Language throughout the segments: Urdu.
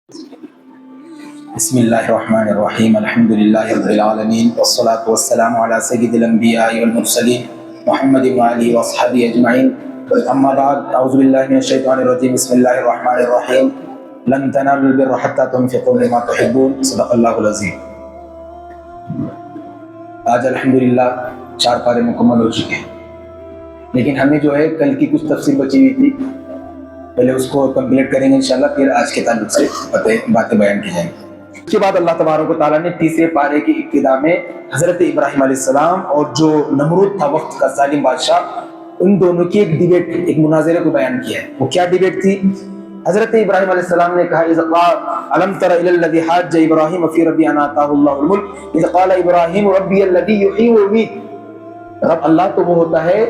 بسم اللہ الرحمن الرحیم الحمد للہ رب العالمین والصلاة والسلام علی سید الانبیاء والمرسلین محمد وآلہ وصحبہ اجمعین اما بعد اعوذ باللہ من الشیطان الرجیم بسم اللہ الرحمن الرحیم لن تنالوا البر حتی تنفقوا مما تحبون صدق اللہ العظیم۔ آج الحمدللہ 4 پارے مکمل ہو چکے ہیں، لیکن ہمیں جو ہے کل کی کچھ تفصیل بچی ہوئی تھی، پہلے اس کو کمپلیٹ کریں گے انشاءاللہ، پھر آج کے تعلق سے باتیں بیان کی جائیں گی۔ اس کے بعد اللہ تبارک و تعالیٰ نے تیسرے پارے کی ابتدا میں حضرت ابراہیم علیہ السلام اور جو نمرود تھا وقت کا ظالم بادشاہ، ان دونوں کی ایک ڈیبیٹ، ایک مناظرے کو بیان کیا ہے۔ وہ کیا ڈیبیٹ تھی؟ حضرت ابراہیم علیہ السلام نے کہا اذ قال الم تر الى الذي حاج ابراہیم فی ربی ان آتاه الله الملک اذ قال ابراہیم ربی الذی یحیی ویمیت۔ رب اللہ تو وہ ہوتا ہے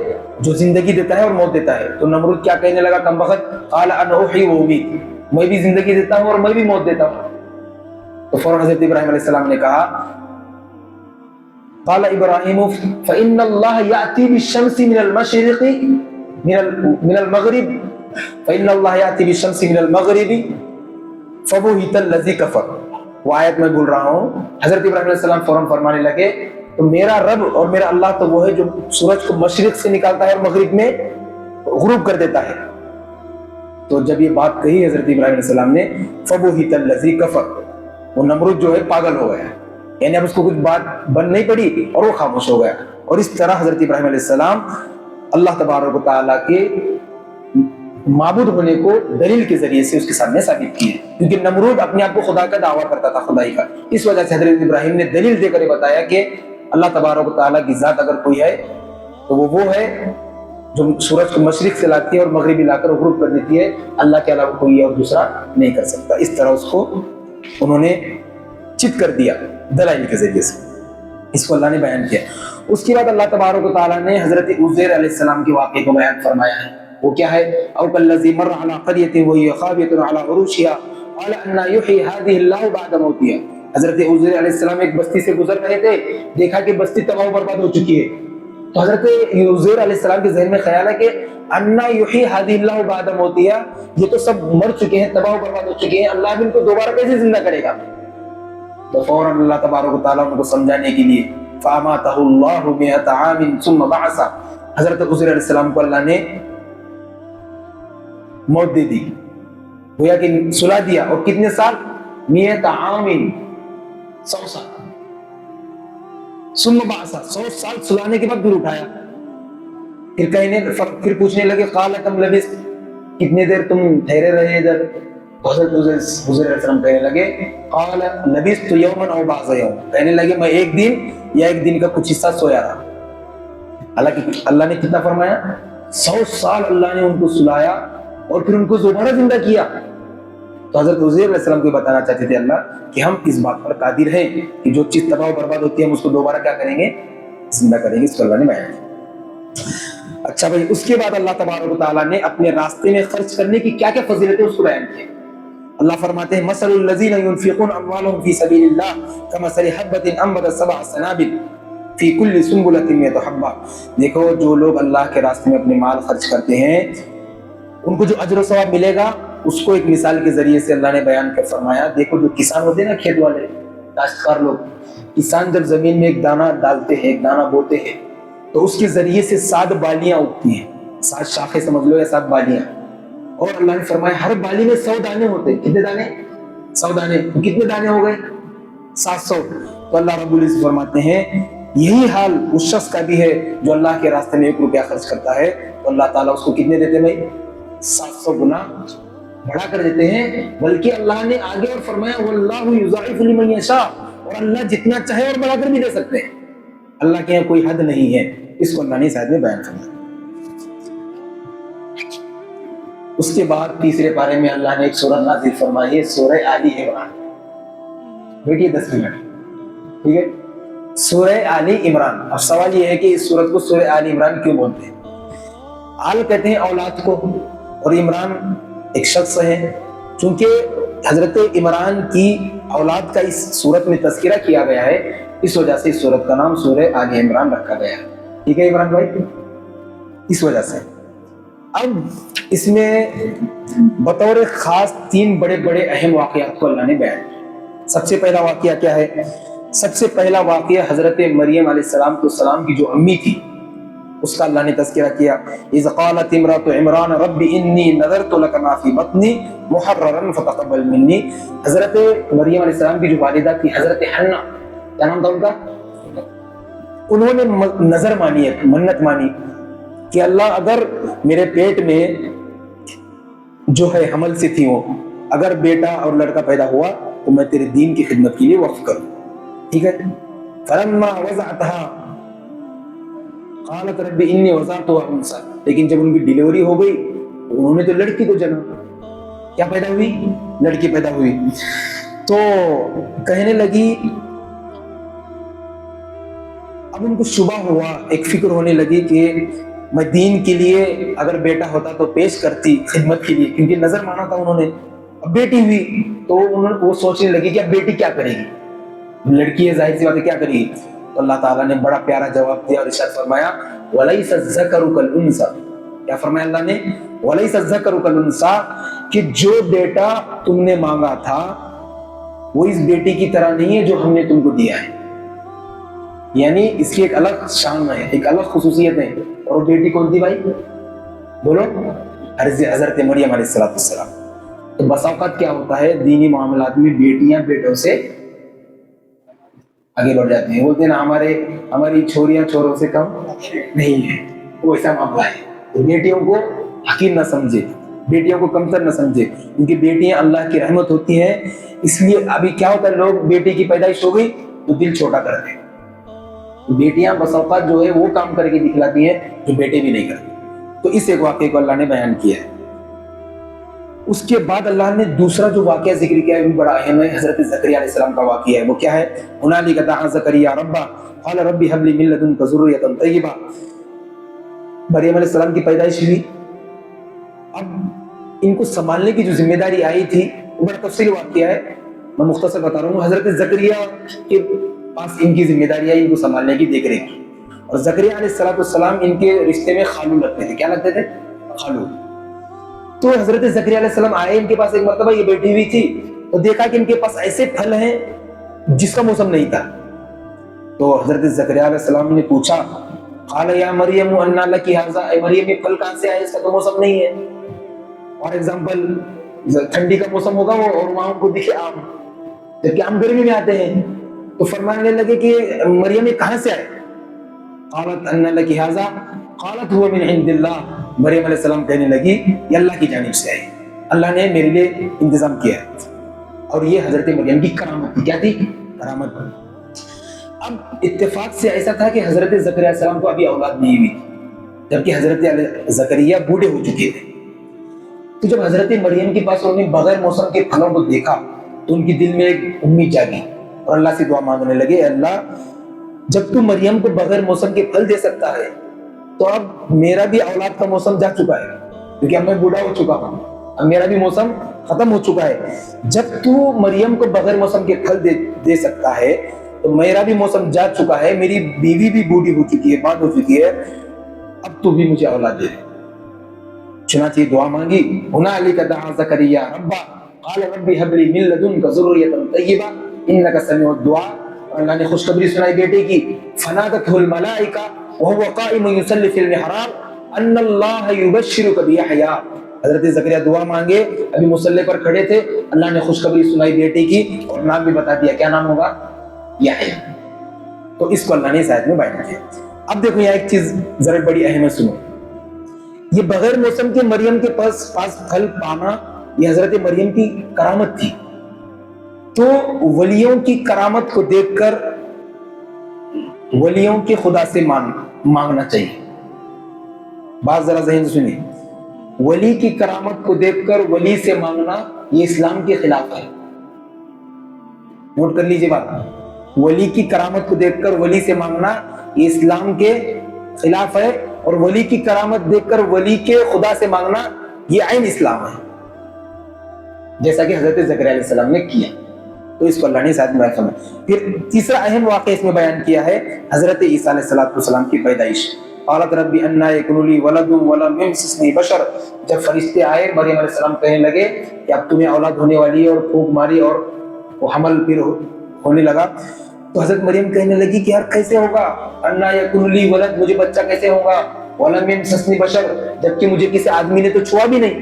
جو زندگی دیتا ہے اور موت دیتا ہے۔ تو نمرود کیا کہنے لگا کم بخت، قال انا احیی وامیت، میں بھی زندگی دیتا ہوں اور میں بھی موت دیتا ہوں۔ تو فوراً حضرت ابراہیم علیہ السلام نے کہا قال ابراہیم فإن اللہ یأتی بالشمس من المشرق من المغرب فإن اللہ یأتی بالشمس من المغرب فبہت الذی کفر۔ وہ آیت میں بول رہا ہوں، حضرت ابراہیم علیہ السلام فوراً فرمانے لگے تو میرا رب اور میرا اللہ تو وہ ہے جو سورج کو مشرق سے نکالتا ہے اور مغرب میں غروب کر دیتا ہے۔ تو جب یہ بات کہی حضرت ابراہیم علیہ السلام نے فبہت الذی کفر، وہ نمرود جو ہے پاگل ہو گیا، یعنی اب اس کو کچھ بات بن نہیں پڑی اور وہ خاموش ہو گیا۔ اور اس طرح حضرت ابراہیم علیہ السلام اللہ تبارک و تعالیٰ کے معبود ہونے کو دلیل کے ذریعے سے اس کے سامنے ثابت کیے، کیونکہ نمرود اپنے آپ کو خدا کا دعویٰ کرتا تھا، خدائی کا۔ اس وجہ سے حضرت ابراہیم نے دلیل دے کر یہ بتایا کہ اللہ تبارک و تعالیٰ کی ذات اگر کوئی ہے تو وہ ہے جو سورج کو مشرق سے لاتی ہے اور مغربی لا کر غروب کر دیتی ہے، اللہ کے علاوہ کوئی اور دوسرا نہیں کر سکتا۔ اس طرح اس کو انہوں نے چت کر دیا دلائل کے ذریعے سے، اس کو اللہ نے بیان کیا۔ اس کے بعد اللہ تبارک و تعالیٰ نے حضرت عزیر علیہ السلام کے واقعے کو بیان فرمایا ہے۔ وہ کیا ہے؟ او کالذی مر علی قریۃ وہی خاویۃ علی عروشها قال ان یحیی هذه الله بعد موتها۔ حضرت عزیر علیہ السلام ایک بستی سے گزر رہے تھے، دیکھا کہ بستی تباہ و برباد ہو چکی ہے۔ تو حضرت عزیر علیہ السلام کے ذہن میں خیال ہے کہ ان یحیی هذه الله بعد موتها، یہ تو سب مر چکے ہیں، تباہ و برباد ہو چکے ہیں، اللہ ان کو دوبارہ کیسے زندہ کرے گا؟ تو فوراً اللہ تبارک و تعالیٰ ان کو سمجھانے کے لیے فَأَمَاتَهُ اللَّهُ مِئَةَ عَامٍ ثُمَّ بَعَثَ، حضرت عزیر علیہ السلام کو اللہ نے موت دے دی، گویا کہ سلا دیا، اور کتنے سال؟ مِئَةَ عَامٍ، 100 سال۔ ثُمَّ بَعَثَ، 100 سال سلانے کے بعد پھر اٹھایا۔ پھر پوچھنے لگے قَالَ كَمْ لَبِثْتَ، کتنے دیر تم ٹھہرے رہے ادھر؟ حضرت عزیر علیہ السلام کہنے لگے قال لبثت یوما او بعض یوم، کہنے لگے میں ایک دن یا ایک دن کا کچھ حصہ سویا رہا۔ حالانکہ اللہ نے کتنا فرمایا؟ 100 سال اللہ نے ان کو سلایا اور پھر ان کو دوبارہ زندہ کیا۔ تو حضرت عزیر علیہ السلام کو بتانا چاہتے تھے اللہ کہ ہم اس بات پر قادر ہیں کہ جو چیز تباہ و برباد ہوتی ہے ہم اس کو دوبارہ کیا کریں گے؟ زندہ کریں گے۔ اس کو اللہ نے بیان کیا۔ اچھا بھائی، اس کے بعد اللہ تبارک و تعالیٰ نے اپنے راستے میں خرچ کرنے کی کیا کیا فضیلتیں اس کو بیان کی۔ اللہ فرماتے ہیں مثل الذین ينفقون اموالهم فی سبیل اللہ کمثل حبۃ انبتت 7 سنابل فی کل سنبلۃ 100 حبہ۔ دیکھو جو لوگ اللہ کے راستے میں اپنے مال خرچ کرتے ہیں ان کو جو اجر و ثواب ملے گا اس کو ایک مثال کے ذریعے سے اللہ نے بیان کر فرمایا۔ دیکھو جو کسان ہوتے ہیں نا، کھیت والے کاشتکار لوگ، کسان جب زمین میں ایک دانہ ڈالتے ہیں، ایک دانہ بوتے ہیں تو اس کے ذریعے سے 7 بالیاں اگتی ہیں، 7 شاخیں سمجھ لو یا 7 بالیاں، اور اللہ نے فرمایا ہر بالی میں 100 دانے ہوتے ہیں۔ کتنے دانے؟ 100 دانے۔ تو کتنے دانے ہو گئے؟ 700۔ تو اللہ رب العزت فرماتے ہیں یہی حال اس شخص کا بھی ہے جو اللہ کے راستے میں 1 روپیہ خرچ کرتا ہے تو اللہ تعالیٰ اس کو کتنے دیتے ہیں؟ 700 گنا بڑھا کر دیتے ہیں۔ بلکہ اللہ نے آگے اور فرمایا واللہ یضاعف لمن یشاء، اور اللہ جتنا چاہے اور بڑھا کر بھی دے سکتے ہیں، اللہ کے یہاں کوئی حد نہیں ہے۔ اس کو اللہ نے اس آیت میں بیان فرمایا۔ اس کے بعد تیسرے پارے میں اللہ نے ایک سورہ نازل فرمائی ہے، سورہ آل عمران۔ بیٹھیے 10 منٹ، ٹھیک ہے؟ سورہ آل عمران۔ اب سوال یہ ہے کہ اس سورت کو سورہ آل عمران کیوں بولتے ہیں؟ آل کہتے ہیں اولاد کو، اور عمران ایک شخص ہے۔ چونکہ حضرت عمران کی اولاد کا اس سورت میں تذکرہ کیا گیا ہے، اس وجہ سے اس سورت کا نام سورہ آل عمران رکھا گیا ہے۔ ٹھیک ہے عمران بھائی؟ اس وجہ سے اب اس میں بطور خاص 3 بڑے بڑے اہم واقعات کو اللہ نے بیان کیا۔ سب سے پہلا واقعہ کیا ہے؟ سب سے پہلا واقعہ حضرت مریم علیہ السلام کی جو امی تھی اس کا اللہ نے تذکرہ کیا۔ اذ قالت امرأة عمران رب انی نذرت لک ما فی بطنی محررا فتقبل منی۔ حضرت مریم علیہ السلام کی جو والدہ تھی حضرت حنا، کیا نام تھا ان کا؟ انہوں نے نظر مانی، منت مانی کہ اللہ اگر میرے پیٹ میں جو ہے حمل سے تھی وہ، اگر بیٹا اور لڑکا پیدا ہوا تو میں تیرے دین کی خدمت کے لیے وقف کروں، ٹھیک ہے۔ فلما وضعتها قالت رب انی وضعتها انثى، لیکن جب ان کی ڈیلیوری ہو گئی تو انہوں نے تو لڑکی کو جنا، کیا پیدا ہوئی؟ لڑکی پیدا ہوئی۔ تو کہنے لگی، اب ان کو شبہ ہوا، ایک فکر ہونے لگی کہ میں دین کے لیے اگر بیٹا ہوتا تو پیش کرتی خدمت کے لیے، کیونکہ نظر مانا تھا انہوں نے۔ اب بیٹی ہوئی تو وہ سوچنے لگی کہ اب بیٹی کیا کرے گی، لڑکی ہے ظاہر سی بات ہے کیا کرے گی۔ تو اللہ تعالیٰ نے بڑا پیارا جواب دیا اور ارشاد فرمایا وَلَيْسَ الذَّكَرُ كَالْأُنثَىٰ، کیا فرمایا اللہ نے؟ وَلَيْسَ الذَّكَرُ كَالْأُنثَىٰ، کہ جو بیٹا تم نے مانگا تھا وہ اس بیٹی کی طرح نہیں ہے جو ہم نے تم کو دیا ہے، یعنی اس کی ایک الگ شان ہے، ایک الگ خصوصیت ہے۔ اور بیٹی کون تھی بھائی؟ بولو، حضرت مریم علیہ السلام۔ تو بس اوقات کیا ہوتا ہے دینی معاملات میں بیٹیاں بیٹوں سے آگے بڑھ جاتے ہیں، بولتے ہیں نا ہماری چھوریاں چھوروں سے کم نہیں ہے، وہ ایسا معاملہ ہے۔ تو بیٹیوں کو حقیر نہ سمجھے، بیٹیوں کو کمتر نہ سمجھے، کیونکہ بیٹیاں اللہ کی رحمت ہوتی ہیں۔ اس لیے ابھی کیا ہوتا ہے، لوگ بیٹی کی پیدائش ہو گئی تو دل چھوٹا کرتے ہیں، بیٹیاں بس اوقات جو ہے وہ کام کر کے دکھلاتی ہیں جو بیٹے بھی نہیں کرتے۔ تو اس ایک واقعے کو اللہ نے بیان کیا ہے۔ اس کے بعد اللہ نے دوسرا جو واقعہ ذکر کیا ہے وہ بڑا اہم ہے، حضرت زکریا علیہ السلام کا واقعہ ہے۔ وہ کیا ہے؟ ہنالک دعا زکریا ربہ قال رب هب لي من لدنك ذریۃ طیبہ۔ مریم علیہ السلام کی پیدائش ہوئی، اب ان کو سنبھالنے کی جو ذمہ داری آئی تھی وہ بڑا تفصیلی واقعہ ہے، میں مختصر بتا رہا ہوں۔ حضرت زکریا کے پاس ان کی ذمہ داری آئی ان کو سنبھالنے کی، دیکھ ریکھ کی۔ اور زکریا علیہ السلام ان کے رشتے میں خالو لگتے تھے، کیا لگتے تھے؟ خالو۔ تو حضرت زکریا علیہ السلام آئے ان کے پاس ایک مرتبہ، یہ بیٹھی ہوئی تھی، تو دیکھا کہ ان کے پاس ایسے پھل ہیں جس کا موسم نہیں تھا۔ تو حضرت زکریا علیہ السلام نے پوچھا قال یا مریم انا لکی ھذا، اے مریم یہ پھل کہاں سے آئے، اس کا تو موسم نہیں ہے۔ اور ایگزامپل ٹھنڈی کا موسم ہوگا وہ اور وہاں کو دکھے آم، جبکہ آم گرمی میں آتے ہیں، تو فرمانے لگے کہ مریم یہ کہاں سے آئے؟ قالت انا لکی ھذا قالت هو من عند اللہ، مریم علیہ السلام کہنے لگی یہ اللہ کی جانب سے آئی، اللہ نے میرے لیے انتظام کیا ہے۔ اور یہ حضرت مریم کی کرامت تھی، کیا تھی؟ کرامت۔ اب اتفاق سے ایسا تھا کہ حضرت زکریا علیہ السلام کو ابھی اولاد نہیں ہوئی، جبکہ حضرت زکریا بوڑھے ہو چکے تھے۔ تو جب حضرت مریم کے پاس انہوں نے بغیر موسم کے پھلوں کو دیکھا تو ان کی دل میں ایک امید جاگی اور اللہ سے دعا مانگنے لگے، اے اللہ جب تو مریم کو بغیر موسم کے پھل دے سکتا ہے تو اب میرا بھی اولاد کا موسم جا چکا ہے، کیونکہ اب میں بوڑھا ہو چکا ہوں، اب میرا بھی موسم ختم ہو چکا ہے۔ جب تو مریم کو بغیر موسم کے پھل دے سکتا ہے تو میرا بھی موسم جا چکا ہے، میری بیوی بھی بوڑھی ہو چکی ہے، بات ہو چکی ہے، اب تو بھی مجھے اولاد دے۔ چنانچہ دعا مانگی، ہنالک دعا زکریا ربہ قال رب هب لي من لدنك ذریۃ طیبہ انک سمیع الدعاء۔ اللہ نے خوشخبری سنائی بیٹے کی، فنادته الملائکہ وهو قائم يصلي في المحراب ان اللہ یبشرک بیحییٰ۔ حضرت زکریا دعا مانگے، ابھی مصلی پر کھڑے تھے، اللہ نے خوشخبری سنائی بیٹے کی اور نام بھی بتا دیا، کیا نام ہوگا؟ یحییٰ۔ تو اس کو اللہ نے اس آیت میں بیان کیا۔ اب دیکھو یہاں ایک چیز ذرا بڑی اہم ہے، سنو، یہ بغیر موسم کے مریم کے پاس پھل پانا یہ حضرت مریم کی کرامت تھی۔ تو ولیوں کی کرامت کو دیکھ کر ولیوں کے خدا سے مانگنا چاہیے۔ بات ذرا ذہن سے سنیے، ولی کی کرامت کو دیکھ کر ولی سے مانگنا یہ اسلام کے خلاف ہے، نوٹ کر لیجیے بات۔ ولی کی کرامت کو دیکھ کر ولی سے مانگنا یہ اسلام کے خلاف ہے، اور ولی کی کرامت دیکھ کر ولی کے خدا سے مانگنا یہ عین اسلام ہے، جیسا کہ حضرت زکریا علیہ السلام نے کیا۔ تو اس کو اللہ نے ساتھ میں فرمایا۔ پھر تیسرا اہم واقعہ اس میں بیان کیا ہے حضرت عیسیٰ علیہ السلام کی پیدائش۔ قالت رب انا یکن لی ولد ولم یمسسنی بشر، جب فرشتے آئے مریم علیہ السلام کہنے لگے کہ اب تمہیں اولاد ہونے والی ہے اور پھونک ماری اور وہ حمل پھر ہونے لگا، تو حضرت مریم کہنے لگی کہ یار کیسے ہوگا، انا یکن لی ولد، مجھے بچہ کیسے ہوگا، ولم یمسسنی بشر، جبکہ مجھے کسی آدمی نے تو چھوا بھی نہیں۔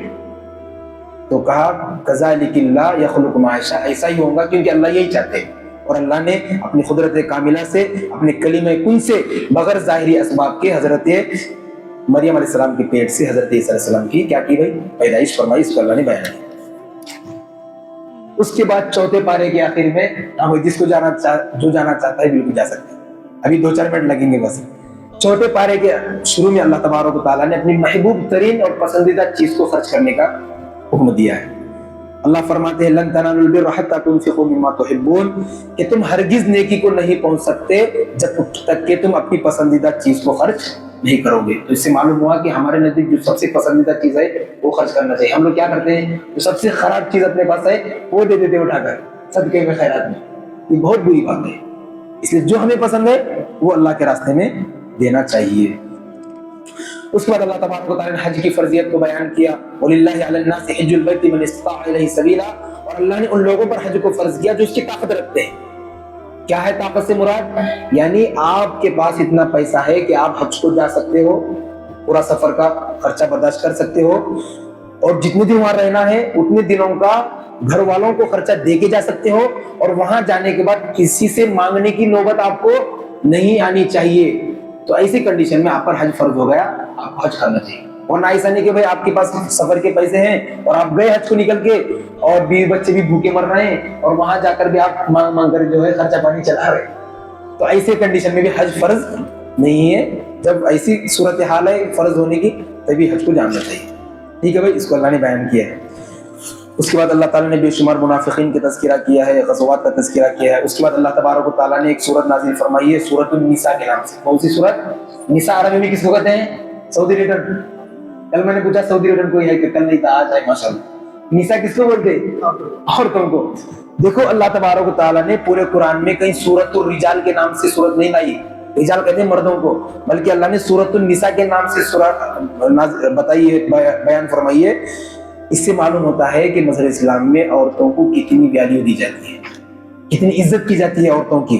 تو کہا کذالک اللہ یخلق ما یشاء، ایسا ہی ہوگا کیونکہ اللہ یہی چاہتے ہیں، اور اللہ نے اپنی قدرت کاملہ سے، اپنے کلمہ کن سے، بغیر ظاہری اسباب کے حضرت مریم علیہ السلام کے پیٹ سے حضرت عیسیٰ علیہ السلام کی کیا کی بھائی پیدائش فرمائی، اس کو اللہ نے بیان کیا۔ اس کے بعد چوتھے پارے کے آخر میں جس کو جو جانا چاہتا ہے بالکل جا سکتے ہیں، ابھی 2-4 منٹ لگیں گے بس۔ چوتھے پارے کے شروع میں اللہ تبارک و تعالیٰ نے اپنی محبوب ترین اور پسندیدہ چیز کو خرچ کرنے کا حکم دیا ہے۔ اللہ فرماتے ہیں لن تنالوا البر حتى تنفقوا مما تحبون، کہ تم ہرگز نیکی کو نہیں پہنچ سکتے جب تک کہ تم اپنی پسندیدہ چیز کو خرچ نہیں کرو گے۔ تو اس سے معلوم ہوا کہ ہمارے نزدیک جو سب سے پسندیدہ چیز ہے وہ خرچ کرنا چاہیے۔ ہم لوگ کیا کرتے ہیں، جو سب سے خراب چیز اپنے پاس ہے وہ دے دیتے اٹھا کر صدقے میں خیرات میں، یہ بہت بری بات ہے۔ اس لیے جو ہمیں پسند ہے وہ اللہ کے راستے میں دینا چاہیے۔ اس کے بعد اللہ تبارک و تعالیٰ نے حج کی فرضیت کو بیان کیا، وَلِلَّهِ عَلَى النَّاسِ حِجُّ الْبَيْتِ مَنِ اسْتَطَاعَ إِلَيْهِ سَبِيلًا، اور اللہ نے ان لوگوں پر حج کو فرض کیا جو اس کی طاقت رکھتے ہیں۔ کیا ہے طاقت سے مراد؟ یعنی آپ کے پاس اتنا پیسہ ہے کہ آپ حج کو جا سکتے ہو، پورا سفر کا خرچہ برداشت کر سکتے ہو، اور جتنے دن وہاں رہنا ہے اتنے دنوں کا گھر والوں کو خرچہ دے کے جا سکتے ہو، اور وہاں جانے کے بعد کسی سے مانگنے کی نوبت آپ کو نہیں آنی چاہیے۔ تو ایسی کنڈیشن میں آپ پر حج فرض ہو گیا، آپ حج کرنا چاہیے، اور نہ ایسا نہیں کہ بھائی آپ کے پاس سفر کے پیسے ہیں اور آپ گئے حج کو نکل کے اور بیوی بچے بھی بھوکے مر رہے ہیں اور وہاں جا کر بھی آپ مانگ مانگ کر جو ہے خرچہ پانی چلا رہے ہیں، تو ایسے کنڈیشن میں بھی حج فرض نہیں ہے۔ جب ایسی صورتحال ہے فرض ہونے کی تبھی حج کو جاننا چاہیے، ٹھیک ہے بھائی، اس کو اللہ نے بیان کیا ہے۔ اس کے بعد اللہ تعالیٰ نے بے شمار منافقین کا تذکرہ کیا ہے، غزوات کا تذکرہ کیا ہے۔ اس کے بعد اللہ تبارک و تعالیٰ نے ایک سورت نازل فرمائی ہے سورۃ النساء کے نام سے۔ کون سی سورت؟ نساء عربی میں کس کو کہتے ہیں؟ سعودی ریٹرن۔ کل میں نے پوچھا سعودی ریٹرن کوئی ہے کہ کل نہیں تھا، آج ہے ماشاءاللہ۔ نساء کس کو بولتے ہیں؟ عورتوں کو۔ دیکھو اللہ تبارک و تعالیٰ نے پورے قرآن میں کہیں سورۃ الرجال کے نام سے سورت نہیں لائی، رجال کہتے ہیں مردوں کو، بلکہ اللہ نے سورۃ النساء کے نام سے سورت بتائی ہے، بیان فرمائی ہے۔ اس سے معلوم ہوتا ہے کہ مذہب اسلام میں عورتوں کو کتنی ویلیو دی جاتی ہے، کتنی عزت کی جاتی ہے عورتوں کی۔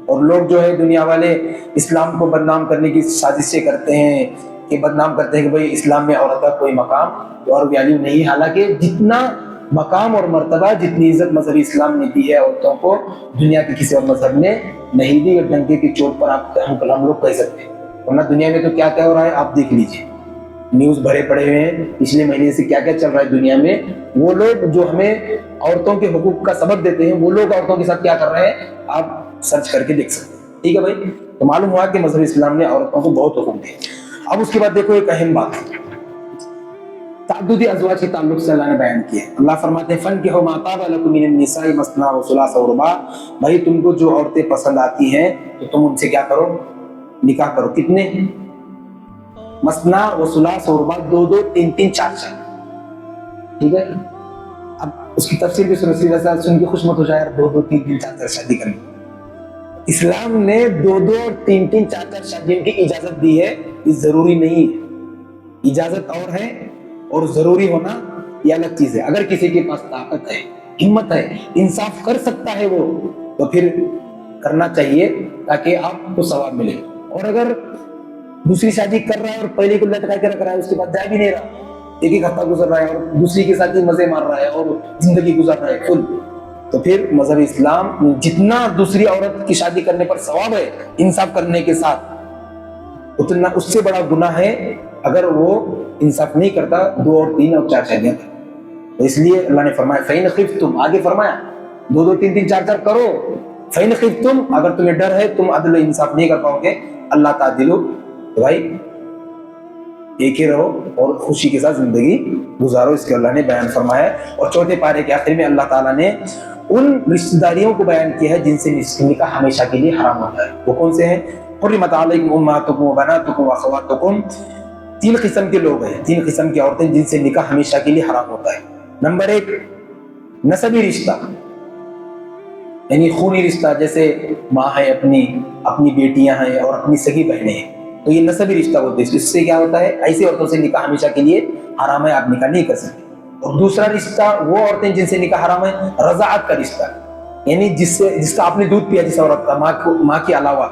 اور لوگ جو ہے دنیا والے اسلام کو بدنام کرنے کی سازشیں کرتے ہیں، کہ بدنام کرتے ہیں کہ بھئی اسلام میں عورت کا کوئی مقام اور ویلیو نہیں، حالانکہ جتنا مقام اور مرتبہ، جتنی عزت مذہب اسلام نے دی ہے عورتوں کو، دنیا کے کسی اور مذہب نے نہیں دی۔ اور ڈنکے کی چوٹ پر ہم لوگ کہہ سکتے ہیں، ورنہ دنیا میں تو کیا کیا ہو رہا ہے آپ دیکھ لیجئے، نیوز بھرے پڑے ہوئے ہیں، پچھلے مہینے سے کیا کیا چل رہا ہے دنیا میں۔ وہ لوگ جو ہمیں عورتوں کے حقوق کا سبق دیتے ہیں، وہ لوگ عورتوں کے ساتھ کیا کر رہے ہیں آپ سرچ کر کے دیکھ سکتے ہیں، ٹھیک ہے بھائی۔ تو معلوم ہوا کہ مذہب اسلام نے عورتوں کو بہت حقوق دیے۔ اب اس کے بعد دیکھو ایک اہم بات، تعدد ازواج کے تعلق سے اللہ نے بیان کیا ہے۔ اللہ فرماتے ہیں فَانكِحُوا مَا طَابَ لَكُم مِّنَ النِّسَاءِ مَثْنَىٰ وَثُلَاثَ وَرُبَاعَ، بھائی تم کو جو عورتیں پسند آتی ہیں تو تم ان سے کیا کرو، نکاح کرو۔ کتنے؟ مثنا و ثلاث و رباع، 2 2 3 3 4 4، ٹھیک ہے۔ اب اس کی تفسیر بھی سن کے خوش مت ہو جائے یار 2 2 3 3 4 4 شادی کرنی۔ اسلام نے 2 2 اور 3 3 4 4 شادیوں کی اجازت دی ہے، یہ ضروری نہیں ہے۔ اجازت اور ہے اور ضروری ہونا یہ الگ چیز ہے۔ اگر کسی کے پاس طاقت ہے، ہمت ہے، انصاف کر سکتا ہے وہ، تو پھر کرنا چاہیے تاکہ آپ کو ثواب ملے۔ اور اگر دوسری شادی کر رہا ہے اور پہلے کو لٹکا کے رکھ رہا ہے، اس کے بعد جا بھی نہیں رہا، ایک ہفتہ گزر رہا ہے اور دوسری کے ساتھ ہی مزے مار رہا ہے اور زندگی گزار رہا ہے فل، تو پھر مذہب اسلام جتنا دوسری عورت کی شادی کرنے پر ثواب ہے انصاف کرنے کے ساتھ، اتنا اس سے بڑا گناہ ہے اگر وہ انصاف نہیں کرتا 2 اور 3 اور 4 شادیاں کرے۔ تو اس لیے اللہ نے فرمایا فَإِنْ خِفْتُمْ، آگے فرمایا 2 2 3 3 4 4 کرو۔ فَإِنْ خِفْتُمْ، اگر تمہیں ڈر ہے تم عدل و انصاف نہیں کر پاؤ گے، اللہ تعدلوا، تو بھائی ایک ہی رہو اور خوشی کے ساتھ زندگی گزارو، اس کے اللہ نے بیان فرمایا ہے۔ اور چوتھے پارے کے آخر میں اللہ تعالیٰ نے ان رشتہ داریوں کو بیان کیا ہے جن سے نکاح ہمیشہ کے لیے حرام ہوتا ہے۔ وہ کون سے ہیں؟ حرمت علیکم امہاتکم وبناتکم واخواتکم، 3 قسم کے لوگ ہیں، 3 قسم کی عورتیں جن سے نکاح ہمیشہ کے لیے حرام ہوتا ہے۔ نمبر 1 نسبی رشتہ، یعنی خونی رشتہ، جیسے ماں ہے اپنی بیٹیاں ہیں اور اپنی سگی بہنیں ہیں، تو یہ نسبی رشتہ ہوتے ہیں. اس سے کیا ہوتا ہے, ایسی عورتوں سے نکاح ہمیشہ کے لیے حرام ہے, آپ نکاح نہیں کر سکتے. اور دوسرا رشتہ وہ عورتیں جن سے نکاح حرام ہے, رضاعت کا رشتہ, یعنی جس کا آپ نے دودھ پیا جس عورت کا ماں کے علاوہ,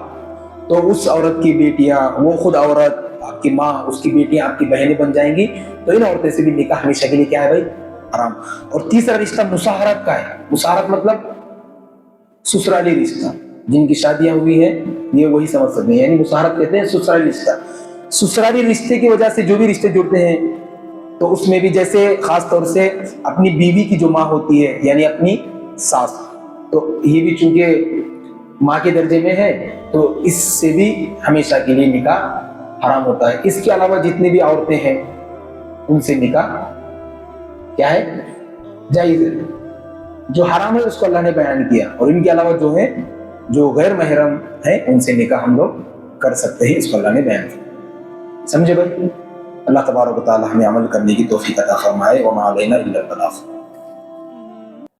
تو اس عورت کی بیٹیاں, وہ خود عورت آپ کی ماں, اس کی بیٹیاں آپ کی بہنیں بن جائیں گی. تو ان عورتوں سے بھی نکاح ہمیشہ کے لیے کیا ہے بھائی, حرام. اور تیسرا رشتہ مساہرت کا ہے. مساہرت مطلب سسرالی رشتہ, جن کی شادیاں ہوئی ہیں یہ وہی سمجھ سکتے ہیں, یعنی مساہرت کہتے ہیں سسرالی رشتہ. سسرالی رشتے کی وجہ سے جو بھی رشتے جڑتے ہیں, تو اس میں بھی جیسے خاص طور سے اپنی بیوی کی جو ماں ہوتی ہے یعنی اپنی ساس, تو یہ بھی چونکہ ماں کے درجے میں ہے, تو اس سے بھی ہمیشہ کے لیے نکاح حرام ہوتا ہے. اس کے علاوہ جتنی بھی عورتیں ہیں ان سے نکاح کیا ہے, جائز ہے. جو حرام ہے اس کو اللہ نے بیان کیا, اور ان کے علاوہ جو ہے جو غیر محرم ہیں ان سے نکاح ہم لوگ کر سکتے ہیں, اس کو اللہ نے بیان کیا. سمجھے بھائی؟ اللہ تبارک و تعالی ہمیں عمل کرنے کی توفیق عطا فرمائے. وما علینا الا البلاغ.